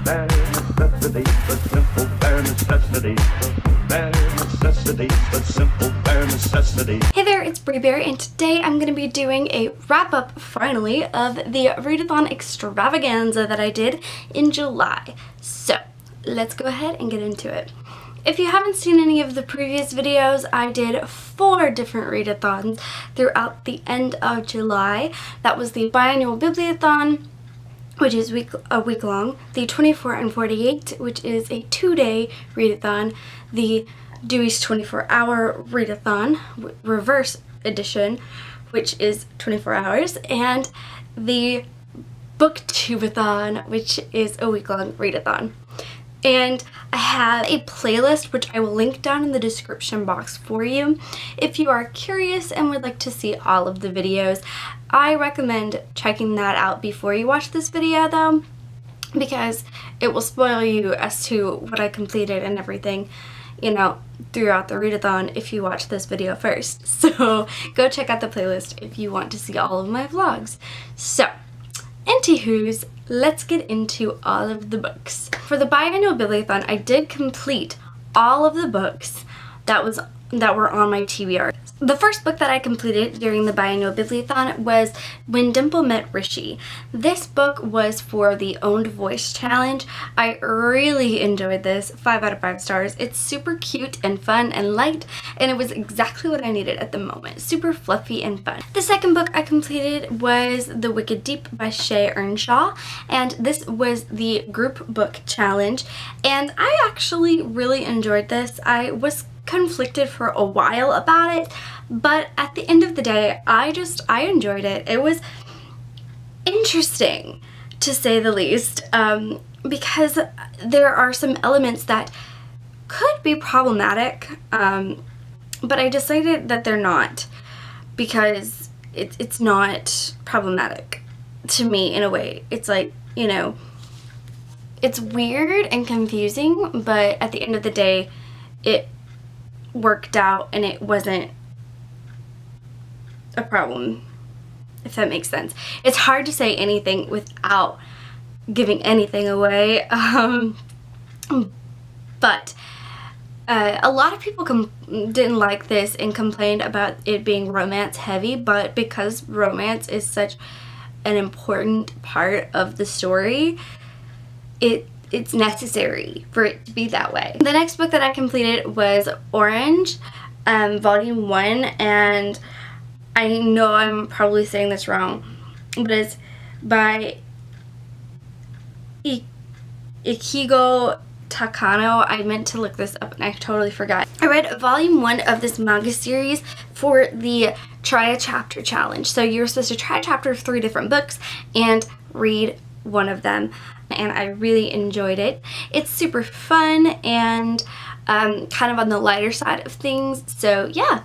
bare necessity, but simple bare necessity. Bare necessity, but simple bare necessity. Hey there, it's Bre Bear, and today I'm going to be doing a wrap-up, finally, of the Readathon Extravaganza that I did in July. So, let's go ahead and get into it. If you haven't seen any of the previous videos, I did 4 different readathons throughout the end of July. That was the biannual bibliothon, which is a week long, the 24 and 48, which is a 2-day readathon, the Dewey's 24-hour readathon, reverse edition, which is 24 hours, and the booktubeathon, which is a week-long readathon. And I have a playlist which I will link down in the description box for you. If you are curious and would like to see all of the videos, I recommend checking that out before you watch this video though, because it will spoil you as to what I completed and everything, you know, throughout the readathon if you watch this video first. So go check out the playlist if you want to see all of my vlogs. So, anywho's, let's get into all of the books. For the biannual bibliothon, I did complete all of the books that were on my TBR. The first book that I completed during the biannual bibliothon was When Dimple Met Rishi. This book was for the Owned Voice Challenge. I really enjoyed this, 5 out of 5 stars. It's super cute and fun and light, and it was exactly what I needed at the moment. Super fluffy and fun. The second book I completed was The Wicked Deep by Shay Earnshaw, and this was the group book challenge, and I actually really enjoyed this. I was conflicted for a while about it, but at the end of the day, I enjoyed it. It was interesting, to say the least, because there are some elements that could be problematic, but I decided that they're not, because it's not problematic to me in a way. It's like, you know, it's weird and confusing, but at the end of the day, it worked out and it wasn't a problem, if that makes sense. It's hard to say anything without giving anything away, but a lot of people didn't like this and complained about it being romance heavy, but because romance is such an important part of the story, it's necessary for it to be that way. The next book that I completed was Orange, Volume 1, and I know I'm probably saying this wrong, but it's by Ichigo Takano. I meant to look this up and I totally forgot. I read Volume 1 of this manga series for the Try a Chapter challenge. So you're supposed to try a chapter of 3 different books and read one of them, and I really enjoyed it. It's super fun and kind of on the lighter side of things, so yeah.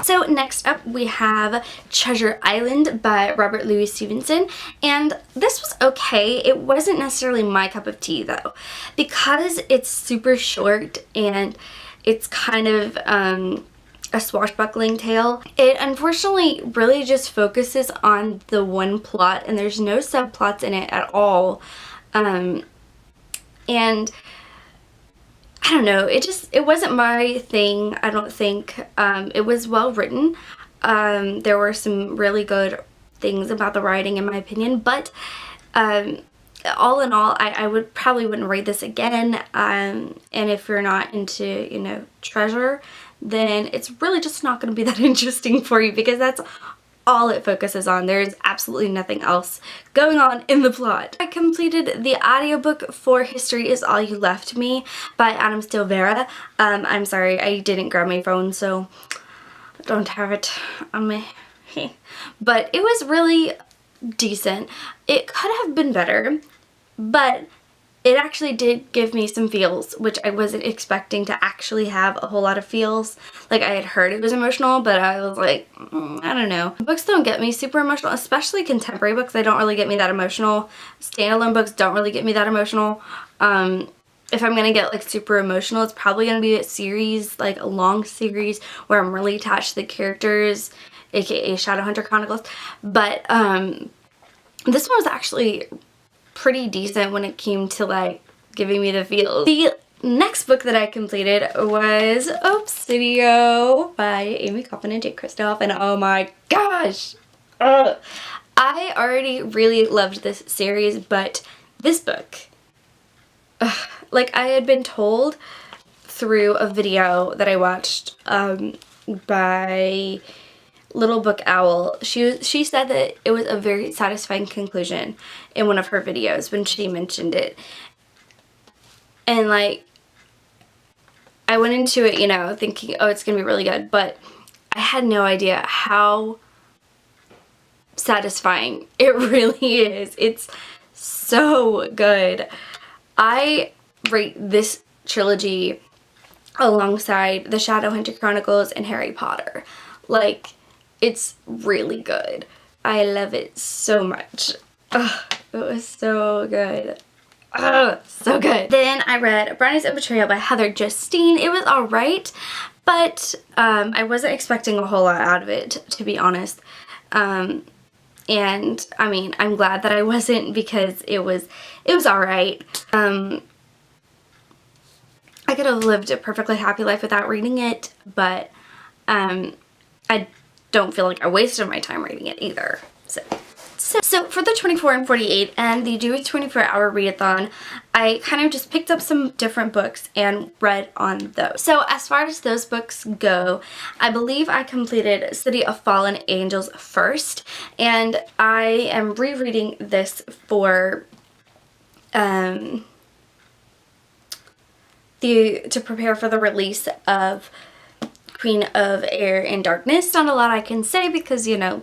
So next up we have Treasure Island by Robert Louis Stevenson, and this was okay. It wasn't necessarily my cup of tea though, because it's super short and it's kind of a swashbuckling tale. It unfortunately really just focuses on the one plot, and there's no subplots in it at all. And I don't know, it wasn't my thing, I don't think. It was well written. There were some really good things about the writing in my opinion, but all in all, I wouldn't read this again. And if you're not into, you know, treasure, then it's really just not going to be that interesting for you, because that's all it focuses on. There's absolutely nothing else going on in the plot. I completed the audiobook for History Is All You Left Me by Adam Steele Vera. I'm sorry, I didn't grab my phone, so I don't have it on me. But it was really decent. It could have been better, but it actually did give me some feels, which I wasn't expecting to actually have a whole lot of feels. Like, I had heard it was emotional, but I was like, I don't know. Books don't get me super emotional, especially contemporary books. They don't really get me that emotional. Standalone books don't really get me that emotional. If I'm gonna get like super emotional, it's probably gonna be a series, like a long series where I'm really attached to the characters, aka Shadowhunter Chronicles. But this one was actually pretty decent when it came to like giving me the feels. The next book that I completed was Obsidio by Amy Coffin and Jake Kristoff, and oh my gosh! I already really loved this series, but this book, like I had been told through a video that I watched by Little Book Owl, she said that it was a very satisfying conclusion in one of her videos when she mentioned it. And like, I went into it, you know, thinking, oh, it's gonna be really good, but I had no idea how satisfying it really is. It's so good. I rate this trilogy alongside the Shadowhunter Chronicles and Harry Potter. Like, it's really good. I love it so much. Ugh, it was so good. Oh, so good. Then I read Brownies and Betrayal by Heather Justine. It was alright, but I wasn't expecting a whole lot out of it, to be honest. And I mean, I'm glad that I wasn't, because it was alright. I could have lived a perfectly happy life without reading it, but I don't feel like I wasted my time reading it either. So for the 24 and 48 and the Do a 24-hour readathon, I kind of just picked up some different books and read on those. So as far as those books go, I believe I completed City of Fallen Angels first, and I am rereading this for to prepare for the release of Queen of Air and Darkness. Not a lot I can say because, you know,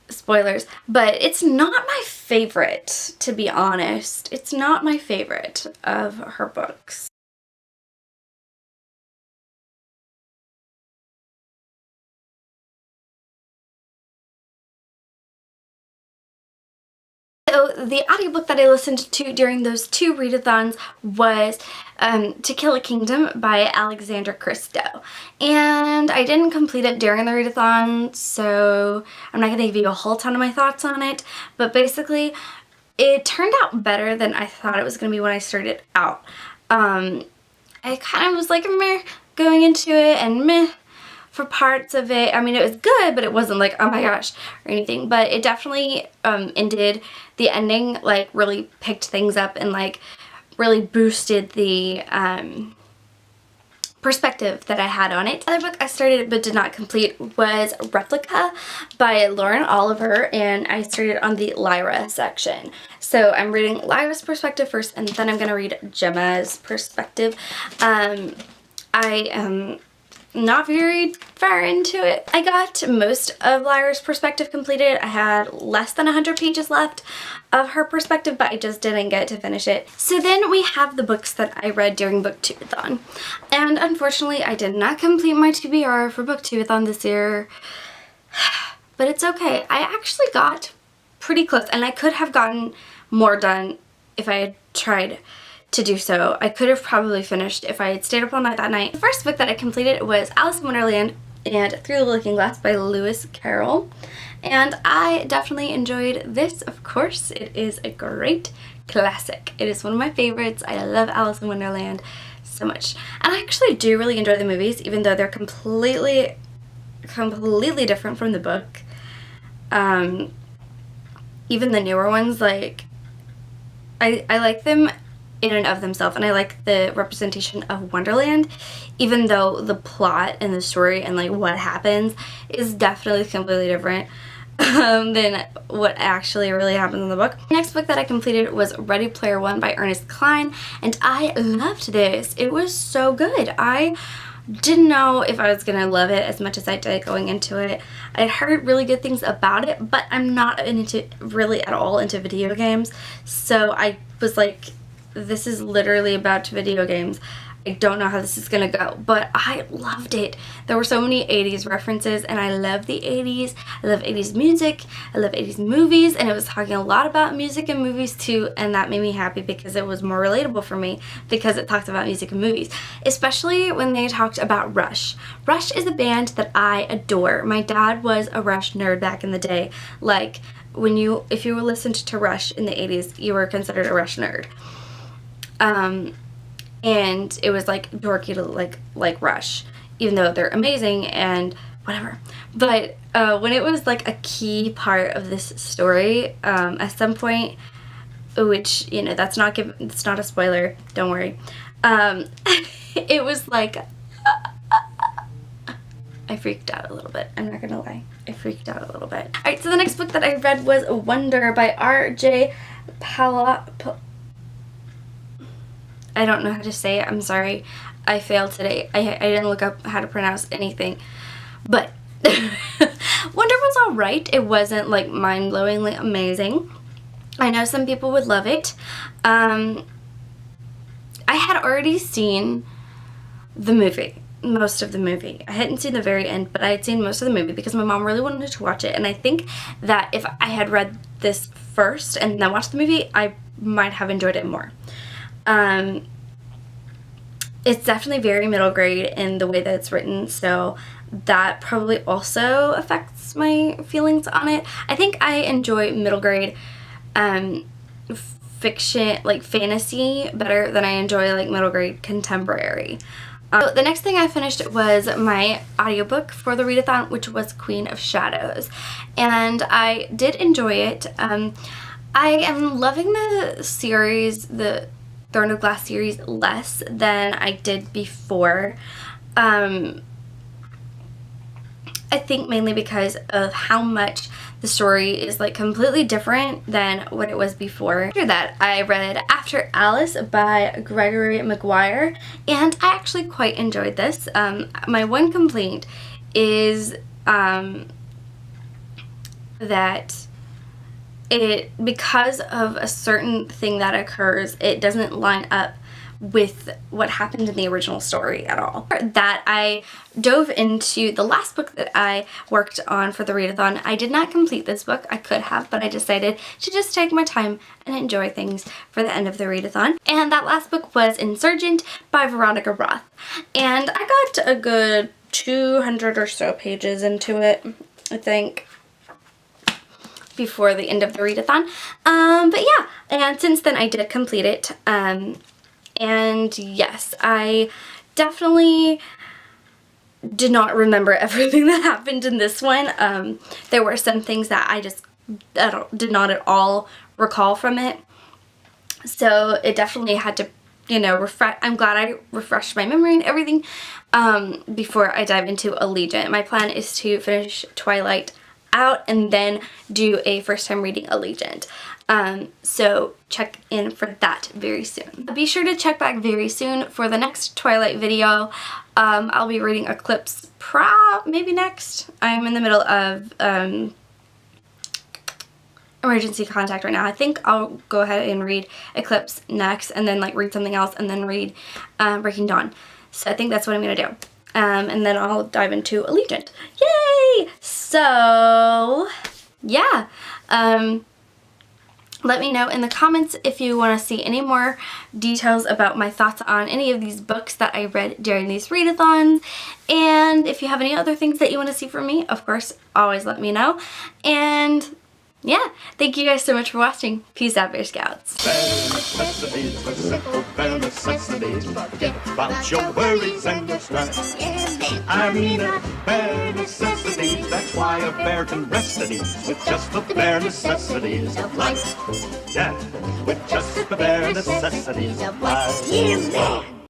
spoilers, but it's not my favorite, to be honest. It's not my favorite of her books. So the audiobook that I listened to during those two readathons was To Kill a Kingdom by Alexandra Christo. And I didn't complete it during the readathon, so I'm not going to give you a whole ton of my thoughts on it. But basically, it turned out better than I thought it was going to be when I started out. I kind of was like meh going into it, and meh for parts of it. I mean, it was good, but it wasn't like, oh my gosh, or anything. But it definitely ended, the ending, like, really picked things up and, like, really boosted the perspective that I had on it. The other book I started but did not complete was Replica by Lauren Oliver, and I started on the Lyra section. So I'm reading Lyra's perspective first, and then I'm going to read Gemma's perspective. I am not very far into it. I got most of Lyra's perspective completed. I had less than 100 pages left of her perspective, but I just didn't get to finish it. So then we have the books that I read during Booktubeathon. And unfortunately, I did not complete my TBR for Booktubeathon this year. But it's okay. I actually got pretty close, and I could have gotten more done if I had tried to do so. I could have probably finished if I had stayed up all night that night. The first book that I completed was Alice in Wonderland and Through the Looking Glass by Lewis Carroll, and I definitely enjoyed this. Of course, it is a great classic. It is one of my favorites. I love Alice in Wonderland so much, and I actually do really enjoy the movies, even though they're completely different from the book. Even the newer ones, like, I like them in and of themselves, and I like the representation of Wonderland, even though the plot and the story and like what happens is definitely completely different than what actually really happens in the book. The next book that I completed was Ready Player One by Ernest Cline, and I loved this. It was so good. I didn't know if I was gonna love it as much as I did going into it. I'd heard really good things about it, but I'm not really at all into video games, so I was like, this is literally about video games. I don't know how this is gonna go, but I loved it. There were so many 80s references, and I love the 80s. I love 80s music, I love 80s movies, and it was talking a lot about music and movies too, and that made me happy because it was more relatable for me because it talked about music and movies, especially when they talked about Rush. Rush is a band that I adore. My dad was a Rush nerd back in the day. Like, if you listened to Rush in the 80s, you were considered a Rush nerd. And it was like dorky to like Rush, even though they're amazing and whatever. But when it was like a key part of this story, at some point, which, you know, it's not a spoiler, don't worry. It was like I freaked out a little bit. I'm not gonna lie. I freaked out a little bit. Alright, so the next book that I read was Wonder by R.J. I don't know how to say it. I'm sorry. I failed today. I didn't look up how to pronounce anything. But Wonder was alright. It wasn't like mind-blowingly amazing. I know some people would love it. I had already seen the movie. Most of the movie. I hadn't seen the very end, but I had seen most of the movie because my mom really wanted to watch it, and I think that if I had read this first and then watched the movie, I might have enjoyed it more. It's definitely very middle grade in the way that it's written, so that probably also affects my feelings on it. I think I enjoy middle grade fiction, like fantasy, better than I enjoy like middle grade contemporary. So the next thing I finished was my audiobook for the Readathon, which was Queen of Shadows, and I did enjoy it. I am loving the series, the Throne of Glass series, less than I did before. I think mainly because of how much the story is like completely different than what it was before. After that, I read After Alice by Gregory Maguire, and I actually quite enjoyed this. My one complaint is that because of a certain thing that occurs, it doesn't line up with what happened in the original story at all. That I dove into the last book that I worked on for the Readathon. I did not complete this book. I could have, but I decided to just take my time and enjoy things for the end of the Readathon. And that last book was Insurgent by Veronica Roth. And I got a good 200 or so pages into it, I think, before the end of the Readathon. But yeah, and since then I did complete it. And yes, I definitely did not remember everything that happened in this one. There were some things that I just did not at all recall from it. So it definitely had to, you know, refresh. I'm glad I refreshed my memory and everything before I dive into Allegiant. My plan is to finish Twilight out and then do a first time reading Allegiant. So check in for that very soon. Be sure to check back very soon for the next Twilight video. I'll be reading Eclipse maybe next. I'm in the middle of Emergency Contact right now. I think I'll go ahead and read Eclipse next and then like read something else and then read Breaking Dawn. So I think that's what I'm gonna do. And then I'll dive into Allegiant. Yay! So yeah. Let me know in the comments if you want to see any more details about my thoughts on any of these books that I read during these readathons. And if you have any other things that you want to see from me, of course, always let me know. And yeah, thank you guys so much for watching. Peace out, Bear Scouts. Bare necessities, the simple bare necessities. Forget about your worries and your stress. I mean bare necessities. That's why a bear can rest at ease with just the bare necessities of life. Yeah, with just the bare necessities of life.